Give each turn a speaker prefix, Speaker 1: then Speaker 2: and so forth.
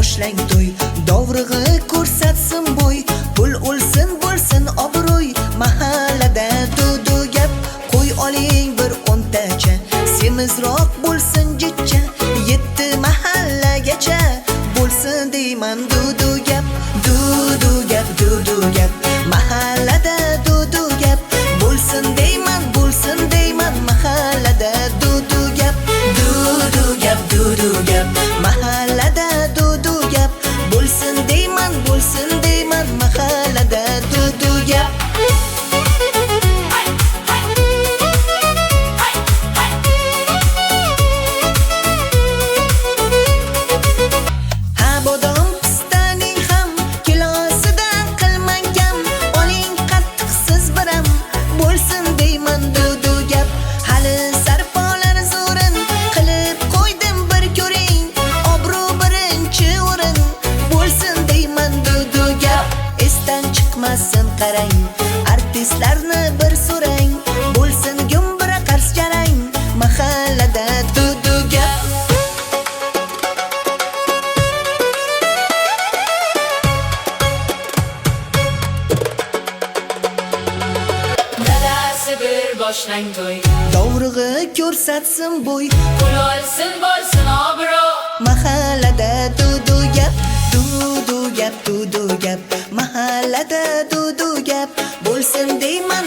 Speaker 1: boshlang to'y, dovrug'i ko'rsatsin bo'y, pul o'lsin bo'lsin obro'y, mahallada dudu gap, qo'y oling bir 10tacha, semizroq bo'lsin jichcha, 7 mahallagacha bo'lsin deyman dudu gap, dudu gap, dudu gap, mahallada dudu gap, bo'lsin deyman mahallada dudu gap, dudu gap, dudu gap, mahallada dudu gap, bo'lsin deyman mahallada dudu gap. Ha bodom pistaning ham kilosidan qilmang kam, oling qattiqsiz biram, bo'lsin deyman dudu gap. Hali sarpolar zo'rin qilib qo'ydim bir ko'ring, obro' birinchi o'rin, bo'lsin deyman dudu gap. Esdan chiqmasin qarang, artistlarni bir so'rang, bo'lsin gumbira qars jarang, mahallada dudu gap.
Speaker 2: Dadasi bir boshlang to'y,
Speaker 1: Dovrug'i ko'rsatsin bo'y,
Speaker 2: pul olsin bo'lsin obro',
Speaker 1: mahallada dudu gap, dudu gap, dudu gap, mahallada dudu gap, bo'lsin deyman